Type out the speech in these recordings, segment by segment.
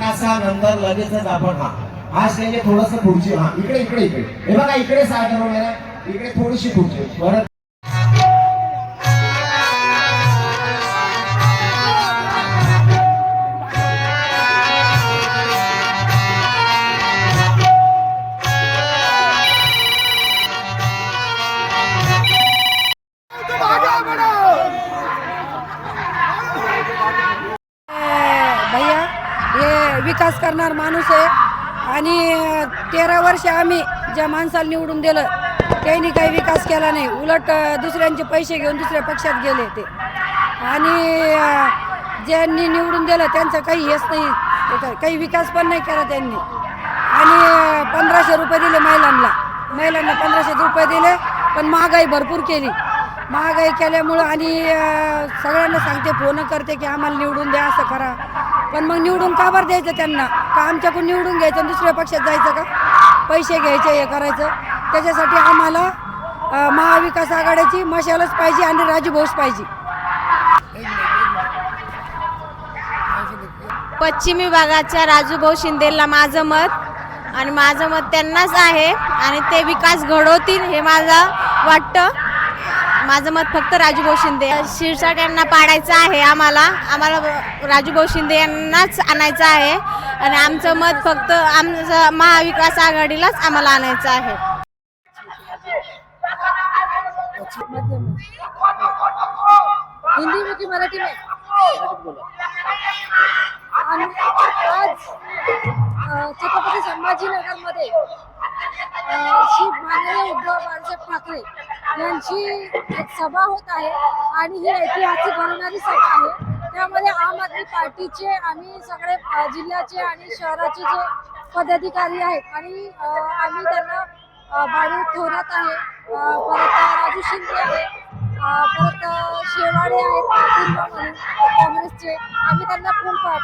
विकासानंतर लगेचच आपण हा स्टेज थोडस पुढची इकडे इकडे इकडे हे बघा इकडे सादर इकडे थोडीशी पुढची परत भैया हे विकास करणार माणूस आहे आणि 13 वर्ष आम्ही ज्या माणसाला निवडून दिलं त्यांनी काही विकास केला नाही, उलट दुसऱ्यांचे पैसे घेऊन दुसऱ्या पक्षात गेले ते आणि ज्यांनी निवडून दिलं त्यांचं काही हेच नाही, काही विकास पण नाही केला त्यांनी आणि 1500 रुपये दिले महिलांना 1500 रुपये दिले, पण महागाई भरपूर केली. महागाई केल्यामुळं आणि सगळ्यांना सांगते फोन करते की आम्हाला निवडून द्या असं करा, पण मग निवडून का बरं द्यायचं त्यांना? का आमच्याकडून निवडून घ्यायचं दुसऱ्या पक्षात जायचं का? पैसे घ्यायचे हे करायचं. त्याच्यासाठी आम्हाला महाविकास आघाडीची मशालच पाहिजे आणि राजूभाऊच पाहिजे. पश्चिमी भागाच्या राजूभाऊ शिंदेला माझं मत आणि माझं मत त्यांनाच आहे आणि ते विकास घडवतील हे माझं वाटतं. माझं मत फक्त राजूभाऊ शिंदे. शिरसाट यांना पाडायचं आहे, आम्हाला राजूभाऊ शिंदे यांनाच आणायचं आहे आणि आमचं मत फक्त आमचं महाविकास आघाडीलाच आम्हाला आणायचं आहे. हिंदी में की मराठी में? आज छत्रपती संभाजीनगर मध्ये श्री माननीय उद्धव बाळासाहेब ठाकरे यांची एक सभा होत आहे आणि ही ऐतिहासिक घडणारी सभा आहे. त्यामध्ये आम आदमी पार्टीचे आम्ही सगळे जिल्ह्याचे आणि शहराचे जे पदाधिकारी आहेत आणि आम्ही त्यांना बाळू थोरात आहे, परत राजू शिंदे आहे, परत शेवाळे आहेत म्हणून काँग्रेसचे, आम्ही त्यांना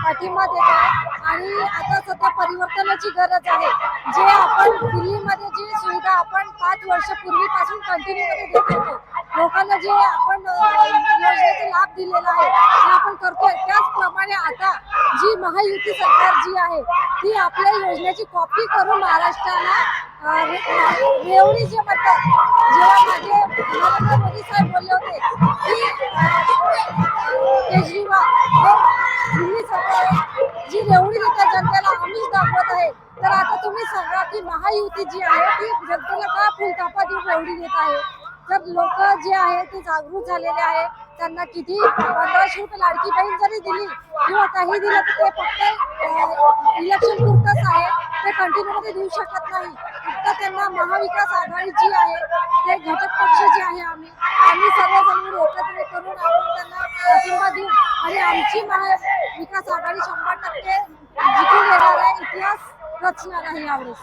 पाठिंबा देत आहे आणि आता सध्या परिवर्तनाची गरज आहे. जे आपण दिल्लीमध्ये जी सुविधा आपण 5 वर्षापूर्वीपासून कंटिन्यूमध्ये देत होतो, लोकांना जे आपण योजनेचा लाभ दिलेला आहे ते आपण करतोय, त्याचप्रमाणे आता जी महायुती सरकार जी आहे ती आपल्या योजनेची कॉपी करून महाराष्ट्राला रेवडी जे म्हणतात, जेव्हा माझे नरेंद्र मोदी साहेब बोलले होते की केजरीवाल दिल्ली सरकार जी रेवडी देतात जनतेला आम्हीच दाखवत आहे, तर आता तुम्ही सांगा की महायुती जी आहे ती जनतेला का फुलतापा देऊन रेवडी देत आहे? तर लोक जे आहे ते जागृत झालेले आहे, त्यांना किती 1500 रुपये लाडकी बहीण जरी दिली किंवा काही दिलं तर ते फक्त इलेक्शन पुरतच आहे, ते कंटिन्यूमध्ये देऊ शकत नाही. फक्त त्यांना महाविकास आघाडी जी आहे ते घटक पक्ष जे आहे आम्ही सर्वजण एकत्र करून आपण त्यांना पाठिंबा देऊ आणि आमची महाविकास आघाडी 100% जिंकून येणार आहे, इतिहास रचणार आहे यावेळेस.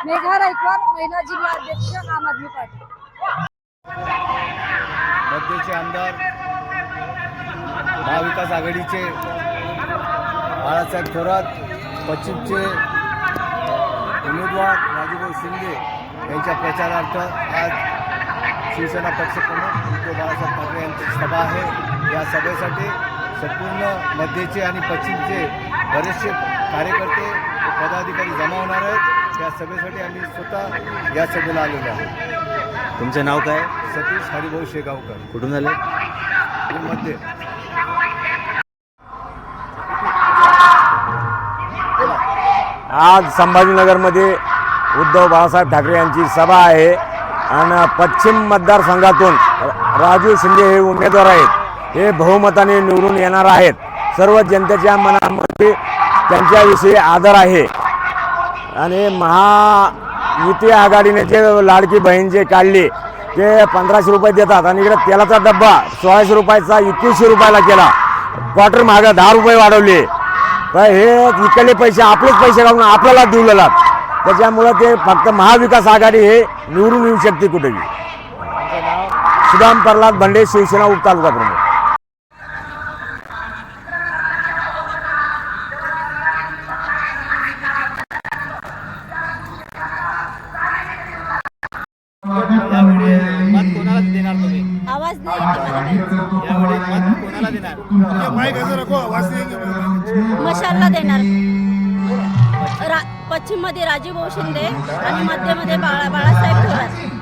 मेघा रायकवार, महिला जिल्हा अध्यक्ष, आम आदमी पार्टी. मध्यचे आमदार महाविकास आघाडीचे बाळासाहेब थोरात, पश्चिमचे उमेदवार राजूभाऊ शिंदे यांच्या प्रचारार्थ आज शिवसेना पक्षप्रमुख उद्धव बाळासाहेब ठाकरे यांची सभा आहे. या सभेसाठी संपूर्ण मध्यचे आणि पश्चिमचे बरेचसे कार्यकर्ते पदाधिकारी जमा होणार आहेत. या सभेसाठी आम्ही स्वतः या सभेला आलेलो आहोत. तुमचं नाव काय? सतीश हरिभाऊ शेगावकर. कुठून आले? मध्ये आज संभाजीनगरमध्ये उद्धव बाळासाहेब ठाकरे यांची सभा आहे आणि पश्चिम मतदारसंघातून राजू शिंदे हे उमेदवार आहेत. हे बहुमताने निवडून येणार आहेत. सर्व जनतेच्या मनामध्ये त्यांच्याविषयी आदर आहे आणि महायुती आघाडीने जे लाडकी बहीण जे काढली ते 1500 रुपये देतात आणि इकडे तेलाचा डब्बा 1600 रुपयाचा 2100 रुपयाला केला. क्वार्टर महागा 10 रुपये वाढवले. तर हे इकडले पैसे आपलेच पैसे काढून आपल्याला दिलेला, त्याच्यामुळं ते फक्त महाविकास आघाडी हे निवडून येऊ शकते कुठेही. सुदाम प्रल्हाद भंडे, शिवसेना उपतालुका प्रमुख. मत कोणाला देणार तुम्ही? आवाज नाही यावेळी मत कोणाला देणार? मशालला देणार. पश्चिममध्ये राजूभाऊ शिंदे आणि मध्यमध्ये बाळासाहेब थोरात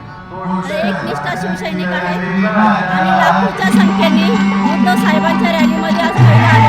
हे एकनिष्ठ शिवसैनिक आहेत आणि लाखोच्या संख्येने उद्धव साहेबांच्या रॅलीमध्ये आज महिला